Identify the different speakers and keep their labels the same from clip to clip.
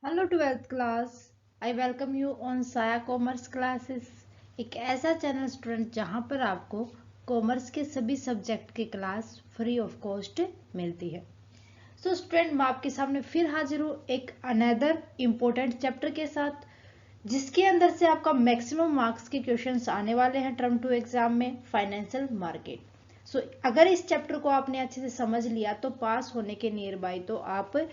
Speaker 1: Hello twelfth class. I welcome you on साया commerce classes. एक ऐसा चैनल स्टूडेंट जहां पर आपको कॉमर्स के सभी सब्जेक्ट की क्लास फ्री ऑफ कॉस्ट मिलती है। सो स्टूडेंट, मैं आपके सामने फिर हाजिर हूँ एक अनदर इम्पोर्टेंट चैप्टर के साथ, जिसके अंदर से आपका मैक्सिमम मार्क्स के क्वेश्चंस आने वाले हैं टर्म 2 एग्जाम में, फाइनेंशियल मार्केट। सो अगर इस चैप्टर को आपने अच्छे से समझ लिया तो पास होने के नियर बाय तो आप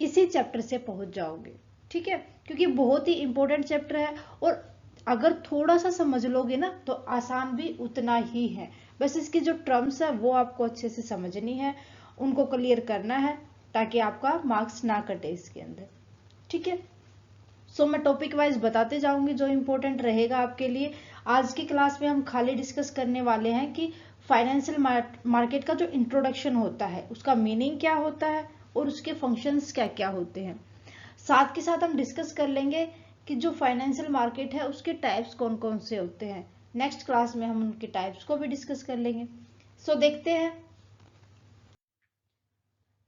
Speaker 1: इसी चैप्टर से पहुंच जाओगे। ठीक है, क्योंकि बहुत ही इंपॉर्टेंट चैप्टर है और अगर थोड़ा सा समझ लोगे ना तो आसान भी उतना ही है। बस इसकी जो टर्म्स है वो आपको अच्छे से समझनी है, उनको क्लियर करना है ताकि आपका मार्क्स ना कटे इसके अंदर। ठीक है, सो मैं टॉपिक वाइज बताते जाऊंगी जो इंपॉर्टेंट रहेगा आपके लिए। आज की क्लास में हम खाली डिस्कस करने वाले हैं कि फाइनेंशियल मार्केट का जो इंट्रोडक्शन होता है उसका मीनिंग क्या होता है और उसके फंक्शंस क्या क्या होते हैं। साथ के साथ हम डिस्कस कर लेंगे कि जो फाइनेंशियल मार्केट है उसके टाइप्स कौन कौन से होते हैं। नेक्स्ट क्लास में हम उनके टाइप्स को भी डिस्कस कर लेंगे। सो देखते हैं,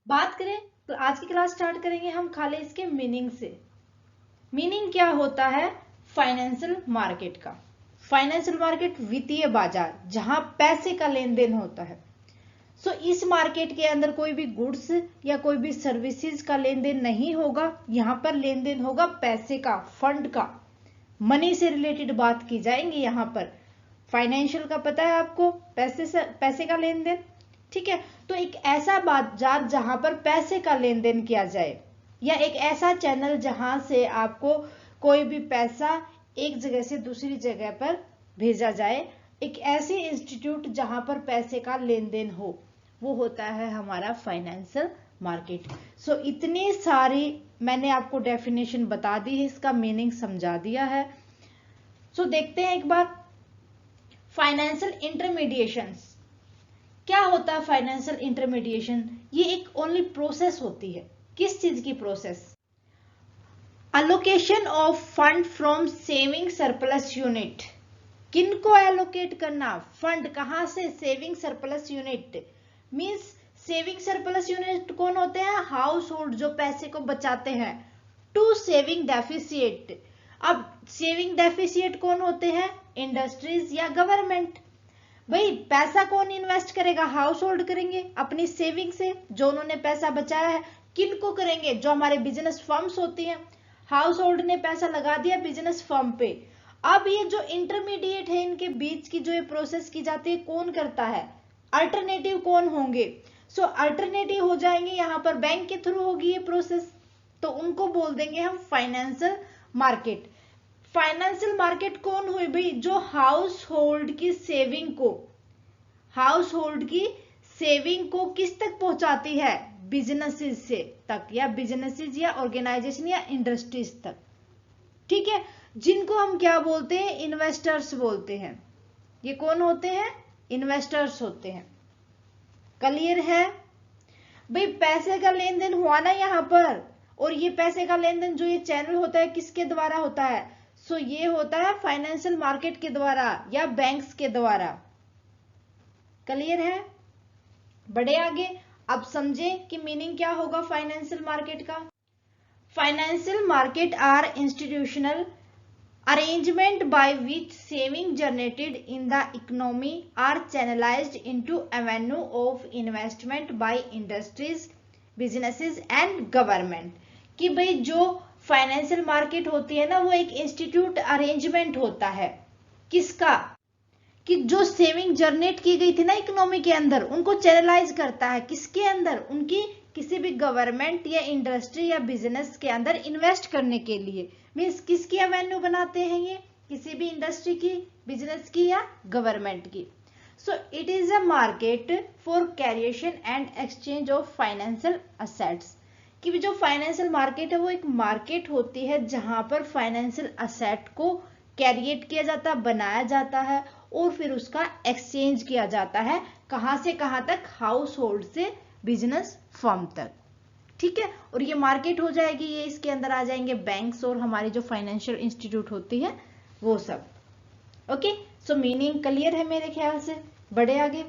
Speaker 1: बात करें तो आज की क्लास स्टार्ट करेंगे हम खाली इसके मीनिंग से। मीनिंग क्या होता है फाइनेंशियल मार्केट का? फाइनेंशियल मार्केट वित्तीय बाजार जहां पैसे का लेन देन होता है। सो इस मार्केट के अंदर कोई भी गुड्स या कोई भी सर्विसेज का लेन देन नहीं होगा। यहां पर लेन देन होगा पैसे का, फंड का, मनी से रिलेटेड बात की जाएंगी यहां पर। फाइनेंशियल का पता है आपको, पैसे का लेन देन। ठीक है, तो एक ऐसा बाजार जहां पर पैसे का लेन देन किया जाए, या एक ऐसा चैनल जहां से आपको कोई भी पैसा एक जगह से दूसरी जगह पर भेजा जाए, एक ऐसी इंस्टीट्यूट जहां पर पैसे का लेन देन हो, वो होता है हमारा फाइनेंशियल मार्केट। सो इतनी सारी मैंने आपको डेफिनेशन बता दी है, इसका मीनिंग समझा दिया है। सो देखते हैं एक बार फाइनेंशियल इंटरमीडिएशंस क्या होता है। फाइनेंशियल इंटरमीडिएशन ये एक ओनली प्रोसेस होती है। किस चीज की process? Allocation of fund from saving surplus unit. किनको एलोकेट करना फंड, कहां से? Saving surplus unit means saving surplus unit कौन होते हैं? हाउस होल्ड जो पैसे को बचाते हैं। To saving deficit. अब सेविंग डेफिसिएट कौन होते हैं? इंडस्ट्रीज या गवर्नमेंट। भाई पैसा कौन इन्वेस्ट करेगा? हाउस होल्ड करेंगे अपनी सेविंग से, जो उन्होंने पैसा बचाया है। किनको करेंगे? जो हमारे बिजनेस फर्म्स होती हैं। हाउस होल्ड ने पैसा लगा दिया बिजनेस फर्म पे। अब ये जो इंटरमीडिएट है इनके बीच की जो ये प्रोसेस की जाती है, कौन करता है? अल्टरनेटिव कौन होंगे? सो अल्टरनेटिव हो जाएंगे यहाँ पर, बैंक के थ्रू होगी ये प्रोसेस, तो उनको बोल देंगे हम फाइनेंशियल मार्केट। फाइनेंशियल मार्केट कौन हुई भाई? जो हाउस होल्ड की सेविंग को, हाउस होल्ड की सेविंग को किस तक पहुंचाती है? बिजनेसेस से तक, या बिजनेसेस या ऑर्गेनाइजेशन या इंडस्ट्रीज तक। ठीक है, जिनको हम क्या बोलते हैं? इन्वेस्टर्स बोलते हैं। ये कौन होते हैं? इन्वेस्टर्स होते हैं। क्लियर है भाई? पैसे का लेन देन हुआ ना यहाँ पर, और ये पैसे का लेन देन जो ये चैनल होता है किसके द्वारा होता है? सो ये होता है फाइनेंशियल मार्केट के द्वारा या बैंक्स के द्वारा। क्लियर है? बढ़े आगे, अब समझें कि मीनिंग क्या होगा फाइनेंशियल मार्केट का। Financial market are institutional arrangement by which saving generated in the economy are channelized into avenue of investment by industries, businesses and government। कि भाई जो फाइनेंशियल मार्केट होती है ना, वो एक इंस्टीट्यूट अरेंजमेंट होता है। किसका? कि जो सेविंग जनरेट की गई थी ना इकोनॉमी के अंदर, उनको चैनलाइज करता है। किसके अंदर? उनकी किसी भी गवर्नमेंट या इंडस्ट्री या बिजनेस के अंदर इन्वेस्ट करने के लिए। मीन्स किसकी एवेन्यू बनाते हैं ये? किसी भी इंडस्ट्री की, बिजनेस की या गवर्नमेंट की। So it is a market for creation and exchange of financial assets. कि जो फाइनेंशियल मार्केट है वो एक मार्केट होती है जहां पर फाइनेंशियल असेट को कैरिएट किया जाता है, बनाया जाता है और फिर उसका एक्सचेंज किया जाता है। कहां से कहां तक? हाउस होल्ड से बिजनेस फर्म तक। ठीक है, और ये मार्केट हो जाएगी, ये इसके अंदर आ जाएंगे बैंक्स और हमारी जो फाइनेंशियल इंस्टीट्यूट होती है वो सब। ओके, सो मीनिंग क्लियर है मेरे ख्याल से। बढ़े आगे,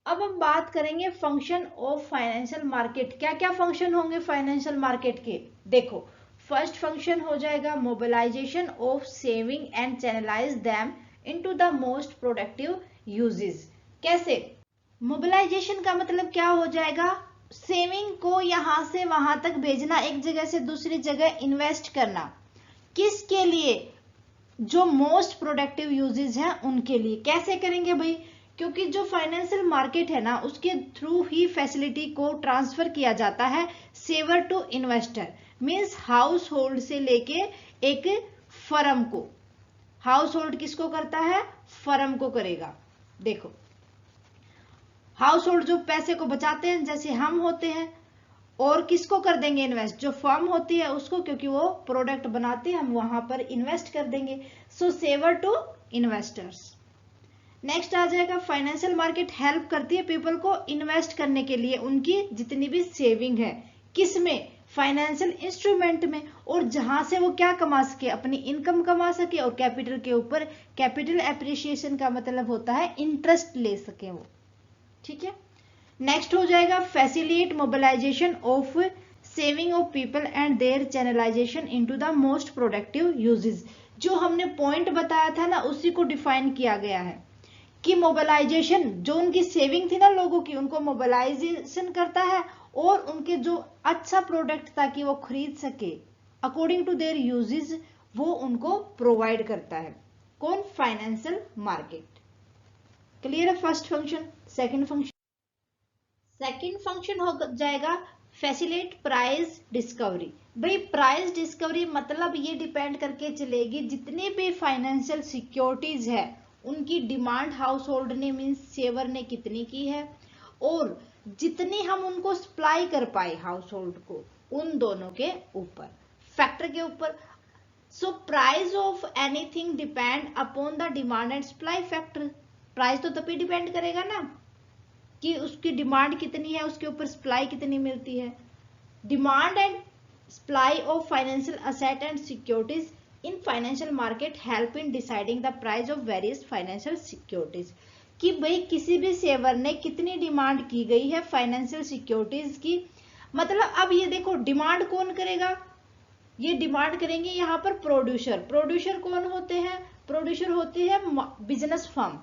Speaker 1: अब हम बात करेंगे फंक्शन ऑफ फाइनेंशियल मार्केट। क्या क्या फंक्शन होंगे फाइनेंशियल मार्केट के? देखो, फर्स्ट फंक्शन हो जाएगा mobilisation of saving and channelise them into the most productive uses. कैसे? मोबिलाइजेशन का मतलब क्या हो जाएगा? सेविंग को यहां से वहां तक भेजना, एक जगह से दूसरी जगह इन्वेस्ट करना। किसके लिए? जो मोस्ट प्रोडक्टिव यूजेस हैं उनके लिए। कैसे करेंगे भाई? क्योंकि जो फाइनेंशियल मार्केट है ना, उसके थ्रू ही फैसिलिटी को ट्रांसफर किया जाता है saver to investor. Means household से लेके एक फर्म को। हाउस होल्ड किसको करता है? फर्म को करेगा। देखो, हाउस होल्ड जो पैसे को बचाते हैं जैसे हम होते हैं, और किसको कर देंगे इन्वेस्ट? जो फर्म होती है उसको, क्योंकि वो प्रोडक्ट बनाते हैं, हम वहां पर इन्वेस्ट कर देंगे। सो सेवर टू इन्वेस्टर्स। नेक्स्ट आ जाएगा फाइनेंशियल मार्केट हेल्प करती है पीपल को इन्वेस्ट करने के लिए उनकी जितनी भी सेविंग है। किसमें? फाइनेंशियल इंस्ट्रूमेंट में। और जहां से वो क्या कमा सके? अपनी इनकम कमा सके, और कैपिटल के ऊपर कैपिटल एप्रिसिएशन का मतलब होता है इंटरेस्ट ले सके वो। ठीक है। नेक्स्ट हो जाएगा facilitate mobilisation of saving of people and their channelisation into the most productive uses. जो हमने पॉइंट बताया था ना, उसी को डिफाइन किया गया है कि मोबिलाइजेशन, जो उनकी सेविंग थी ना लोगों की, उनको मोबिलाइजेशन करता है, और उनके जो अच्छा प्रोडक्ट ताकि वो खरीद सके अकॉर्डिंग टू देयर यूजेस, वो उनको प्रोवाइड करता है। कौन? Financial market. क्लियर है फर्स्ट फंक्शन। सेकंड फंक्शन हो जाएगा फैसिलिटेट प्राइस डिस्कवरी। भाई प्राइस डिस्कवरी मतलब ये डिपेंड करके चलेगी जितने भी फाइनेंशियल सिक्योरिटीज है उनकी डिमांड हाउस होल्ड ने मीन्स सेवर ने कितनी की है, और जितनी हम उनको सप्लाई कर पाए हाउस होल्ड को, उन दोनों के ऊपर, फैक्टर के ऊपर। So price of anything depend upon the demand and supply factor. Price तो तभी डिपेंड करेगा ना कि उसकी डिमांड कितनी है, उसके ऊपर सप्लाई कितनी मिलती है। Demand and supply of financial asset and securities in financial market help in deciding the price of various financial securities. कि भाई किसी भी सेवर ने कितनी डिमांड की गई है फाइनेंशियल सिक्योरिटीज की। मतलब अब ये देखो, डिमांड कौन करेगा? ये डिमांड करेंगे यहाँ पर प्रोड्यूसर। प्रोड्यूसर कौन होते हैं? प्रोड्यूसर होते हैं बिजनेस फर्म,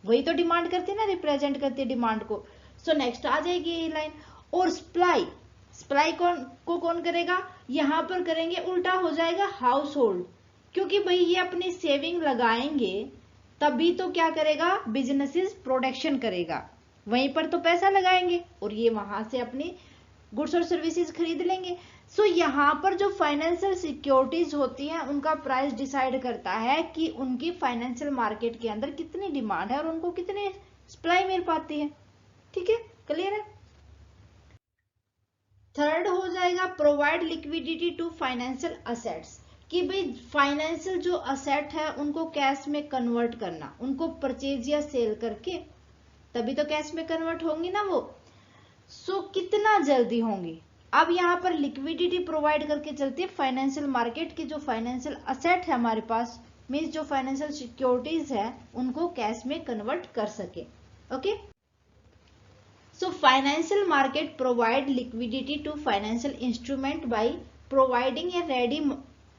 Speaker 1: वही तो डिमांड करती है ना, रिप्रेजेंट करती है डिमांड को। सो नेक्स्ट आ जाएगी ये लाइन। और सप्लाई, सप्लाई कौन करेगा? यहां पर करेंगे, उल्टा हो जाएगा हाउस होल्ड, क्योंकि भाई ये अपनी सेविंग लगाएंगे तभी तो क्या करेगा? बिजनेसेस प्रोडक्शन करेगा, वहीं पर तो पैसा लगाएंगे और ये वहां से अपनी गुड्स और सर्विसेज खरीद लेंगे। सो यहाँ पर जो फाइनेंशियल सिक्योरिटीज होती हैं उनका प्राइस डिसाइड करता है कि उनकी फाइनेंशियल मार्केट के अंदर कितनी डिमांड है और उनको कितनी सप्लाई मिल पाती है। ठीक है, क्लियर है। थर्ड हो जाएगा provide liquidity to financial assets. कि भाई फाइनेंशियल जो असेट है उनको कैश में कन्वर्ट करना, उनको परचेज या सेल करके तभी तो कैश में कन्वर्ट होंगी ना वो। सो कितना जल्दी होंगी? अब यहाँ पर लिक्विडिटी प्रोवाइड करके चलती है फाइनेंशियल मार्केट की। जो फाइनेंशियल असेट है हमारे पास, मीन्स जो फाइनेंशियल सिक्योरिटीज है, उनको कैश में कन्वर्ट कर सके। Okay, so financial market provide liquidity to financial instrument by providing a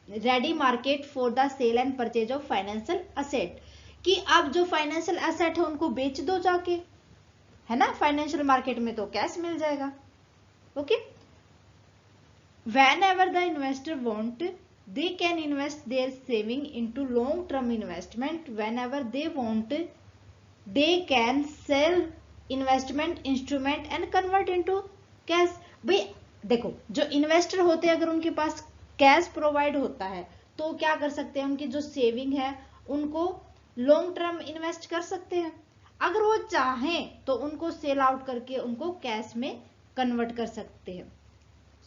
Speaker 1: ready market for the sale and purchase of financial asset. कि अब जो फाइनेंशियल असेट है उनको बेच दो जाके, है ना, फाइनेंशियल मार्केट में तो कैश मिल जाएगा। Okay, whenever the investor want, they can invest their saving into long term investment. Whenever they want, they can sell investment instrument and convert into cash. भाई देखो, जो इन्वेस्टर होते हैं अगर उनके पास कैश प्रोवाइड होता है तो क्या कर सकते हैं? उनकी जो सेविंग है उनको लॉन्ग टर्म इन्वेस्ट कर सकते हैं। अगर वो चाहें तो उनको सेल आउट करके उनको कैश में कन्वर्ट कर सकते हैं।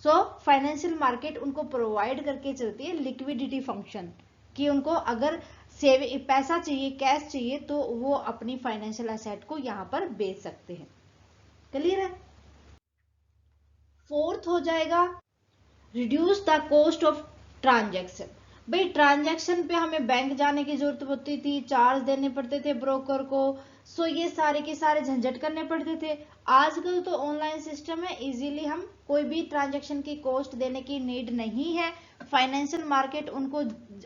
Speaker 1: सो फाइनेंशियल मार्केट उनको प्रोवाइड करके चलती है लिक्विडिटी फंक्शन, कि उनको अगर सेविंग पैसा चाहिए, कैश चाहिए, तो वो अपनी फाइनेंशियल एसेट को यहां पर बेच सकते हैं। क्लियर है। फोर्थ हो जाएगा reduce the cost of transaction. भाई ट्रांजैक्शन पे हमें बैंक जाने की जरूरत होती थी, चार्ज देने पड़ते थे ब्रोकर को, सो ये सारे के सारे झंझट करने पड़ते थे। आजकल तो ऑनलाइन सिस्टम है, इजीली हम कोई भी ट्रांजैक्शन की कॉस्ट देने की नीड नहीं है। फाइनेंशियल मार्केट उनको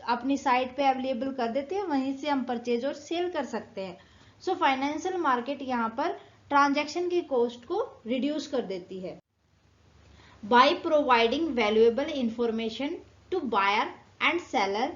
Speaker 1: अपनी साइट पे अवेलेबल कर देते हैं, वहीं से हम परचेज और सेल कर सकते हैं। सो फाइनेंशियल मार्केट यहाँ पर ट्रांजैक्शन की कॉस्ट को रिड्यूस कर देती है। By providing valuable information to buyer and seller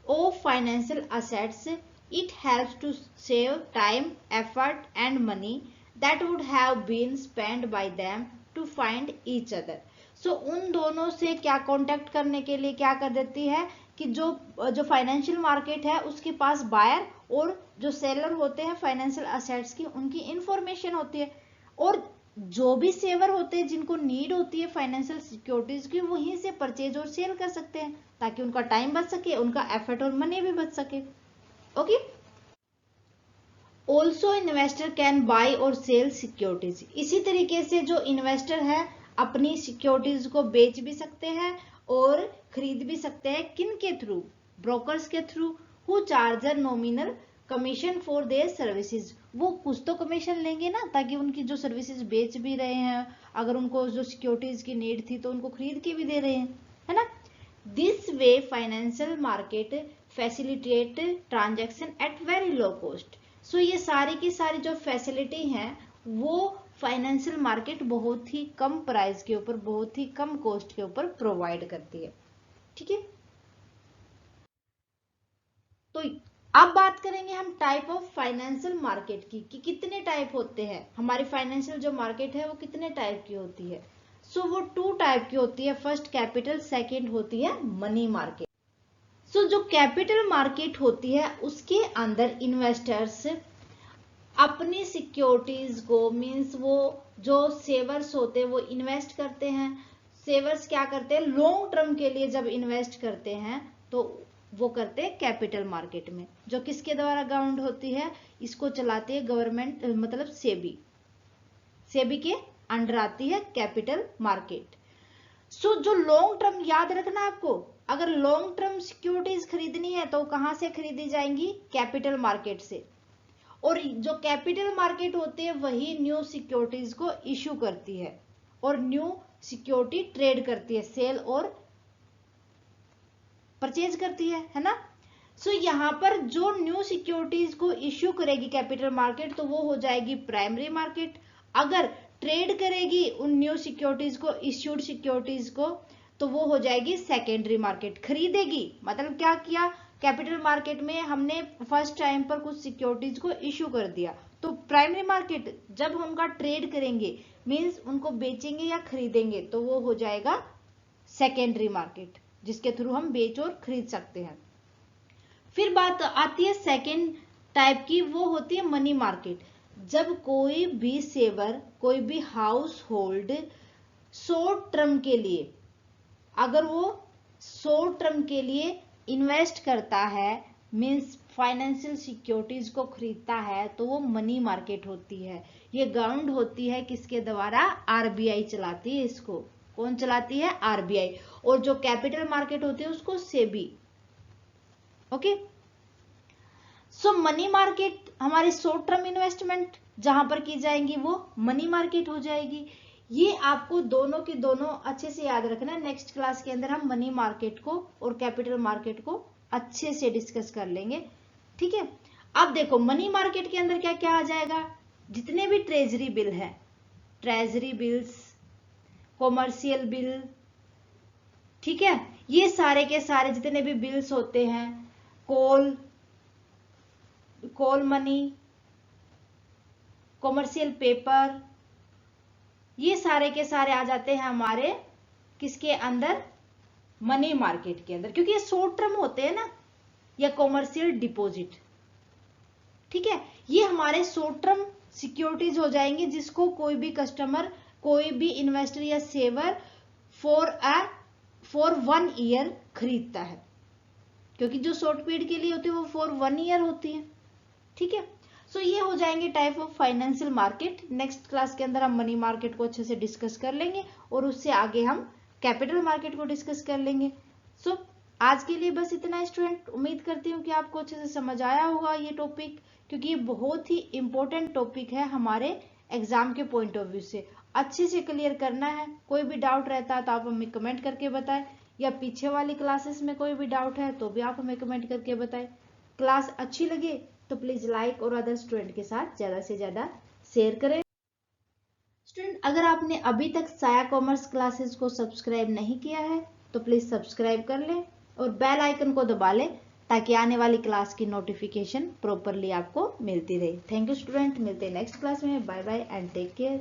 Speaker 1: of financial assets, it helps to save time, effort and money that would have been spent by them to find each other. So उन दोनों से क्या contact करने के लिए क्या कर देती है कि जो फाइनेंशियल मार्केट है उसके पास बायर और जो सेलर होते हैं फाइनेंशियल असेट्स की, उनकी इंफॉर्मेशन होती है, और जो भी सेवर होते हैं जिनको नीड होती है फाइनेंशियल सिक्योरिटीज की, वहीं से परचेज और सेल कर सकते हैं, ताकि उनका टाइम बच सके, उनका एफर्ट और मनी भी बच सके। Okay, also investor can buy और सेल सिक्योरिटीज। इसी तरीके से जो इन्वेस्टर है अपनी सिक्योरिटीज को बेच भी सकते हैं और खरीद भी सकते हैं। किन के थ्रू? ब्रोकर्स के through, who charge nominal commission for their services. वो कुछ तो कमीशन लेंगे ना, ताकि उनकी जो सर्विसेज बेच भी रहे हैं, अगर उनको जो सिक्योरिटीज की नीड थी तो उनको खरीद के भी दे रहे हैं, है ना। This way financial market facilitate transaction at very low cost. So ये सारी की सारी जो फैसिलिटी हैं वो फाइनेंशियल मार्केट बहुत ही कम प्राइस के ऊपर, बहुत ही कम कॉस्ट के ऊपर प्रोवाइड करती है। ठीक है, तो अब बात करेंगे हम टाइप ऑफ फाइनेंशियल मार्केट की, कि कितने टाइप होते हैं हमारी फाइनेंशियल जो मार्केट है वो कितने टाइप की होती है। सो वो 2 टाइप की होती है, फर्स्ट कैपिटल, सेकंड होती है मनी मार्केट। सो जो कैपिटल मार्केट होती है उसके अंदर इन्वेस्टर्स अपनी सिक्योरिटीज को, मींस वो जो सेवर्स होते हैं वो इन्वेस्ट करते हैं। सेवर्स क्या करते हैं, लॉन्ग टर्म के लिए जब इन्वेस्ट करते हैं तो वो करते हैं कैपिटल मार्केट में, जो किसके द्वारा गवर्नड होती है, इसको चलाती है गवर्नमेंट, मतलब सेबी, सेबी के अंडर आती है कैपिटल मार्केट। सो जो लॉन्ग टर्म, याद रखना आपको, अगर लॉन्ग टर्म सिक्योरिटीज खरीदनी है तो कहां से खरीदी जाएंगी, कैपिटल मार्केट से। और जो कैपिटल मार्केट होती है वही न्यू सिक्योरिटीज को इश्यू करती है और न्यू सिक्योरिटी ट्रेड करती है, सेल और परचेज करती है ना। सो यहाँ पर जो न्यू सिक्योरिटीज को इश्यू करेगी कैपिटल मार्केट तो वो हो जाएगी प्राइमरी मार्केट। अगर ट्रेड करेगी उन न्यू सिक्योरिटीज को, इश्यूड सिक्योरिटीज को, तो वो हो जाएगी सेकेंडरी मार्केट। खरीदेगी मतलब क्या किया, कैपिटल मार्केट में हमने फर्स्ट टाइम पर कुछ सिक्योरिटीज को इश्यू कर दिया, तो प्राइमरी मार्केट जब हम उनका ट्रेड करेंगे, मींस उनको बेचेंगे या खरीदेंगे, तो वो हो जाएगा सेकेंडरी मार्केट, जिसके थ्रू हम बेच और खरीद सकते हैं। फिर बात आती है सेकेंड टाइप की, वो होती है मनी मार्केट। जब कोई भी सेवर, कोई भी हाउस होल्ड शॉर्ट टर्म के लिए, अगर वो शॉर्ट टर्म के लिए इन्वेस्ट करता है, मींस फाइनेंशियल सिक्योरिटीज को खरीदता है, तो वो मनी मार्केट होती है। ये गवर्नड होती है किसके द्वारा, आरबीआई चलाती है इसको। कौन चलाती है, आरबीआई। और जो कैपिटल मार्केट होती है उसको सेबी। ओके, सो मनी मार्केट हमारी शॉर्ट टर्म इन्वेस्टमेंट जहां पर की जाएंगी वो मनी मार्केट हो जाएगी। ये आपको दोनों की दोनों अच्छे से याद रखना है। नेक्स्ट क्लास के अंदर हम मनी मार्केट को और कैपिटल मार्केट को अच्छे से डिस्कस कर लेंगे। ठीक है, अब देखो मनी मार्केट के अंदर क्या क्या आ जाएगा, जितने भी ट्रेजरी बिल है, ट्रेजरी बिल्स, कॉमर्शियल बिल, ठीक है, ये सारे के सारे जितने भी बिल्स होते हैं, कॉल मनी, कॉमर्शियल पेपर, ये सारे के सारे आ जाते हैं हमारे किसके अंदर, मनी मार्केट के अंदर, क्योंकि ये शॉर्ट टर्म होते हैं ना, या कॉमर्शियल डिपॉजिट। ठीक है, ये हमारे शॉर्ट टर्म सिक्योरिटीज हो जाएंगे, जिसको कोई भी कस्टमर, कोई भी इन्वेस्टर या सेवर फॉर 1 ईयर खरीदता है, क्योंकि जो शॉर्ट पीरियड के लिए होती है वो फॉर 1 ईयर होती है। ठीक है, सो ये हो जाएंगे type of financial market. Next class के अंदर हम मनी मार्केट को अच्छे से डिस्कस कर लेंगे और उससे आगे हम कैपिटल मार्केट को डिस्कस कर लेंगे। सो आज के लिए बस इतना स्टूडेंट। उम्मीद करती हूँ कि आपको अच्छे से समझ आया होगा ये टॉपिक, क्योंकि ये बहुत ही इंपॉर्टेंट टॉपिक है हमारे एग्जाम के पॉइंट ऑफ व्यू से। अच्छे से क्लियर करना है। कोई भी डाउट रहता है तो आप हमें कमेंट करके बताएं, या पीछे वाली क्लासेस में कोई भी डाउट है तो भी आप हमें कमेंट करके बताएं। क्लास अच्छी लगे तो प्लीज लाइक और अदर स्टूडेंट के साथ ज्यादा से ज्यादा शेयर करें। स्टूडेंट, अगर आपने अभी तक साया कॉमर्स क्लासेस को सब्सक्राइब नहीं किया है तो प्लीज सब्सक्राइब कर लें और बेल आइकन को दबा लें, ताकि आने वाली क्लास की नोटिफिकेशन प्रॉपरली आपको मिलती रहे। थैंक यू स्टूडेंट, मिलते हैं नेक्स्ट क्लास में। Bye bye and take care.